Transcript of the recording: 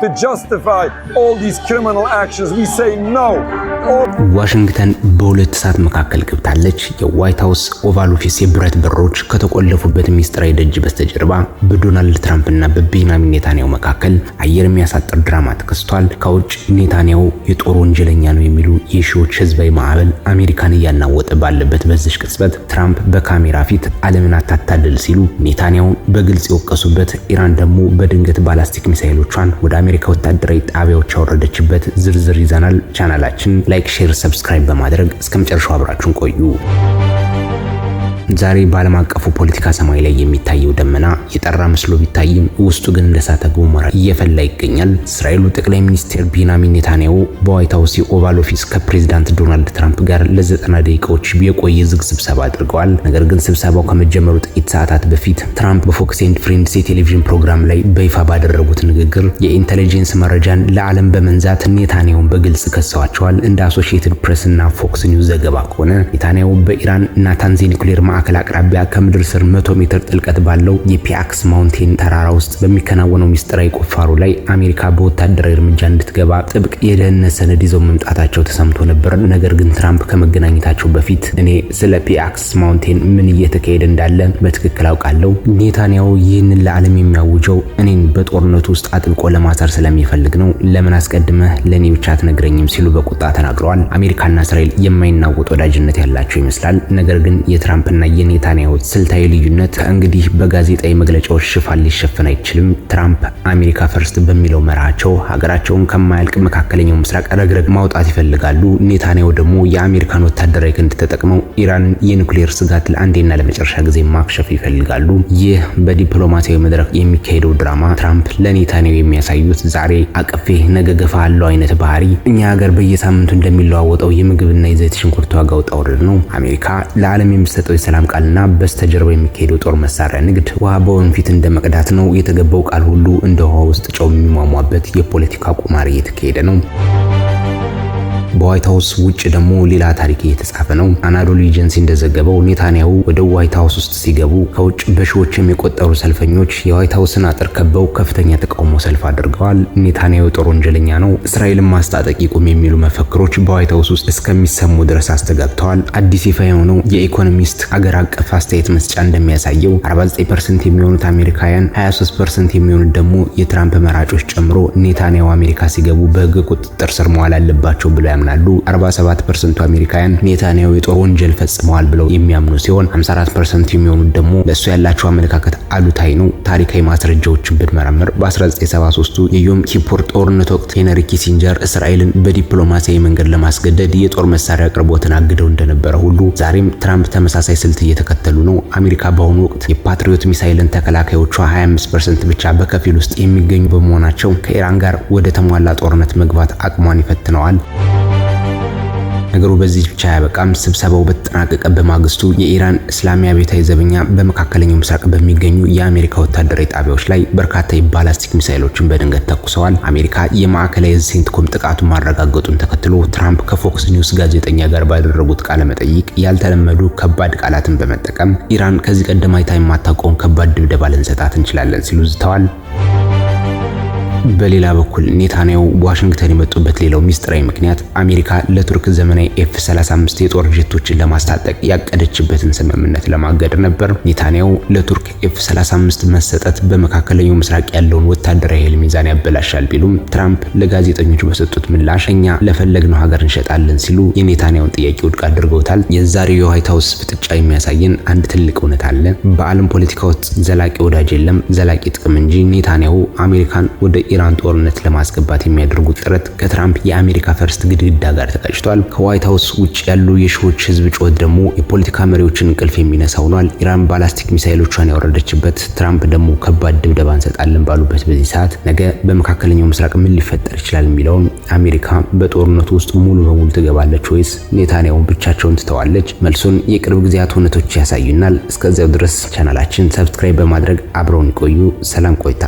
to justify all these criminal actions. We say no. ዋሽንግተን በሁለት ሰዓት መካከል ገብታለች። የዋይት ሃውስ ኦቫል ኦፊስ የብረት በሮች ከተቆለፉበት ሚስጥራዊ ደጅ በስተጀርባ በዶናልድ ትራምፕ እና በቤንያሚን ኔታንያሁ መካከል አየር የሚያሳጥር ድራማ ተከስቷል። ከውጭ ኔታንያሁ የጦር ወንጀለኛ ነው የሚሉ የሺዎች ህዝባዊ ማዕበል አሜሪካን እያናወጠ ባለበት በዚህ ቅጽበት ትራምፕ በካሜራ ፊት ዓለምን አታታልል ሲሉ ኔታንያሁ በግልጽ የወቀሱበት፣ ኢራን ደግሞ በድንገት ባላስቲክ ሚሳኤሎቿን ወደ አሜሪካ ወታደራዊ ጣቢያዎች ያወረደችበት ዝርዝር ይዘናል። ቻናላችን ላይክ፣ ሼር፣ ሰብስክራይብ በማድረግ እስከ መጨረሻው አብራችሁን ቆዩ። ዛሬ በዓለም አቀፉ ፖለቲካ ሰማይ ላይ የሚታየው ደመና የጠራ መስሎ ቢታይም ውስጡ ግን እንደ እሳተ ገሞራ እየፈላ ይገኛል። እስራኤሉ ጠቅላይ ሚኒስትር ቤንያሚን ኔታንያሁ በዋይት ሃውስ የኦቫል ኦፊስ ከፕሬዝዳንት ዶናልድ ትራምፕ ጋር ለ90 ደቂቃዎች የቆየ ዝግ ስብሰባ አድርገዋል። ነገር ግን ስብሰባው ከመጀመሩ ጥቂት ሰዓታት በፊት ትራምፕ በፎክስ ኤንድ ፍሬንድስ የቴሌቪዥን ፕሮግራም ላይ በይፋ ባደረጉት ንግግር የኢንተለጀንስ መረጃን ለዓለም በመንዛት ኔታንያሁን በግልጽ ከሰዋቸዋል። እንደ አሶሺየትድ ፕሬስ እና ፎክስ ኒውስ ዘገባ ከሆነ ኔታንያሁ በኢራን ናታንዝ ኒውክሌር ማዕከል አቅራቢያ ከምድር ስር 100 ሜትር ጥልቀት ባለው የፒአክስ ማውንቴን ተራራ ውስጥ በሚከናወነው ሚስጥራዊ ቁፋሮ ላይ አሜሪካ በወታደራዊ እርምጃ እንድትገባ ጥብቅ የደህንነት ሰነድ ይዘው መምጣታቸው ተሰምቶ ነበር። ነገር ግን ትራምፕ ከመገናኘታቸው በፊት እኔ ስለ ፒአክስ ማውንቴን ምን እየተካሄደ እንዳለ በትክክል አውቃለሁ። ኔታንያሁ ይህንን ለዓለም የሚያውጀው እኔን በጦርነቱ ውስጥ አጥብቆ ለማሰር ስለሚፈልግ ነው። ለምን አስቀድመህ ለኔ ብቻ አትነግረኝም ሲሉ በቁጣ ተናግረዋል። አሜሪካና እስራኤል የማይናወጥ ወዳጅነት ያላቸው ይመስላል። ነገር ግን የትራምፕና የኔታንያሁ ስልታዊ ልዩነት ከእንግዲህ በጋዜጣዊ መግለጫዎች ሽፋን ሊሸፈን አይችልም። ትራምፕ አሜሪካ ፈርስት በሚለው መርሃቸው ሀገራቸውን ከማያልቅ መካከለኛው ምስራቅ ረግረግ ማውጣት ይፈልጋሉ። ኔታንያሁ ደግሞ የአሜሪካን ወታደራዊ ክንድ ተጠቅመው ኢራንን የኒውክሌር ስጋት ለአንዴና ለመጨረሻ ጊዜ ማክሸፍ ይፈልጋሉ። ይህ በዲፕሎማሲያዊ መድረክ የሚካሄደው ድራማ ትራምፕ ለኔታንያሁ የሚያሳዩት ዛሬ አቅፌ ነገ ገፋ አለው አይነት ባህሪ እኛ ሀገር በየሳምንቱ እንደሚለዋወጠው የምግብና የዘይት ሽንኩርት ዋጋ ውጣ ውረድ ነው። አሜሪካ ለዓለም የሚሰጠው የሰላም ቃልና በስተጀርባ የሚካሄደው ጦር መሳሪያ ንግድ ውሃ በወንፊት እንደ መቅዳት ነው። የተገባው ቃል ሁሉ እንደ ውሃ ውስጥ ጨው የሚሟሟበት የፖለቲካ ቁማር እየተካሄደ ነው። በዋይት ሃውስ ውጭ ደግሞ ሌላ ታሪክ እየተጻፈ ነው። አናዶሉ ኤጀንሲ እንደዘገበው ኔታንያሁ ወደ ዋይት ሃውስ ውስጥ ሲገቡ ከውጭ በሺዎች የሚቆጠሩ ሰልፈኞች የዋይት ሃውስን አጥር ከበው ከፍተኛ ተቃውሞ ሰልፍ አድርገዋል። ኔታንያሁ ጦር ወንጀለኛ ነው፣ እስራኤልን ማስታጠቅ ይቁም የሚሉ መፈክሮች በዋይት ሃውስ ውስጥ እስከሚሰሙ ድረስ አስተጋብተዋል። አዲስ ይፋ የሆነው የኢኮኖሚስት አገር አቀፍ አስተያየት መስጫ እንደሚያሳየው 49% የሚሆኑት አሜሪካውያን፣ 23% የሚሆኑት ደግሞ የትራምፕ መራጮች ጨምሮ ኔታንያሁ አሜሪካ ሲገቡ በህግ ቁጥጥር ስር መዋል አለባቸው ብለው ያምናሉ። 47% አሜሪካውያን ኔታንያሁ የጦር ወንጀል ፈጽመዋል ብለው የሚያምኑ ሲሆን 54% የሚሆኑት ደግሞ ለሱ ያላቸው አመለካከት አሉታዊ ነው። ታሪካዊ ማስረጃዎችን ብንመረምር በ1973 የዮም ኪፑር ጦርነት ወቅት ሄንሪ ኪሲንጀር እስራኤልን በዲፕሎማሲያዊ መንገድ ለማስገደድ የጦር መሳሪያ አቅርቦትን አግደው እንደነበረ ሁሉ ዛሬም ትራምፕ ተመሳሳይ ስልት እየተከተሉ ነው። አሜሪካ በአሁኑ ወቅት የፓትሪዮት ሚሳኤልን ተከላካዮቿ 25% ብቻ በከፊል ውስጥ የሚገኙ በመሆናቸው ከኢራን ጋር ወደ ተሟላ ጦርነት መግባት አቅሟን ይፈትነዋል። ነገሩ በዚህ ብቻ ያበቃም። ስብሰባው በተጠናቀቀ በማግስቱ የኢራን እስላሚያ ቤታዊ ዘበኛ በመካከለኛው ምስራቅ በሚገኙ የአሜሪካ ወታደራዊ ጣቢያዎች ላይ በርካታ የባላስቲክ ሚሳኤሎችን በድንገት ተኩሰዋል። አሜሪካ የማዕከላዊ ሴንትኮም ጥቃቱን ማረጋገጡን ተከትሎ ትራምፕ ከፎክስ ኒውስ ጋዜጠኛ ጋር ባደረጉት ቃለ መጠይቅ ያልተለመዱ ከባድ ቃላትን በመጠቀም ኢራን ከዚህ ቀደም አይታ የማታውቀውን ከባድ ድብደባ ልንሰጣት እንችላለን ሲሉ ዝተዋል። በሌላ በኩል ኔታንያሁ ዋሽንግተን የመጡበት ሌላው ሚስጥራዊ ምክንያት አሜሪካ ለቱርክ ዘመናዊ F-35 የጦር ጀቶችን ለማስታጠቅ ያቀደችበትን ስምምነት ለማገድ ነበር። ኔታንያሁ ለቱርክ F-35 መሰጠት በመካከለኛው ምስራቅ ያለውን ወታደራዊ ኃይል ሚዛን ያበላሻል ቢሉም ትራምፕ ለጋዜጠኞች በሰጡት ምላሽ እኛ ለፈለግነው ሀገር እንሸጣለን ሲሉ የኔታንያሁን ጥያቄ ውድቅ አድርገውታል። የዛሬው የዋይት ሃውስ ፍጥጫ የሚያሳየን አንድ ትልቅ እውነት አለ። በዓለም ፖለቲካ ውስጥ ዘላቂ ወዳጅ የለም፣ ዘላቂ ጥቅም እንጂ። ኔታንያሁ አሜሪካን ወደ ኢራን ጦርነት ለማስገባት የሚያደርጉት ጥረት ከትራምፕ የአሜሪካ ፈርስት ግድግዳ ጋር ተቀጭቷል። ከዋይት ሃውስ ውጭ ያሉ የሺዎች ህዝብ ጩኸት ደግሞ የፖለቲካ መሪዎችን እንቅልፍ የሚነሳ ሆኗል። ኢራን ባላስቲክ ሚሳኤሎቿን ያወረደችበት፣ ትራምፕ ደግሞ ከባድ ድብደባ እንሰጣለን ባሉበት በዚህ ሰዓት ነገ በመካከለኛው ምስራቅ ምን ሊፈጠር ይችላል የሚለውን አሜሪካ በጦርነቱ ውስጥ ሙሉ በሙሉ ትገባለች ወይስ ኔታንያሁን ብቻቸውን ትተዋለች? መልሱን የቅርብ ጊዜያት ሁነቶች ያሳዩናል። እስከዚያው ድረስ ቻናላችን ሰብስክራይብ በማድረግ አብረውን ይቆዩ። ሰላም ቆይታ።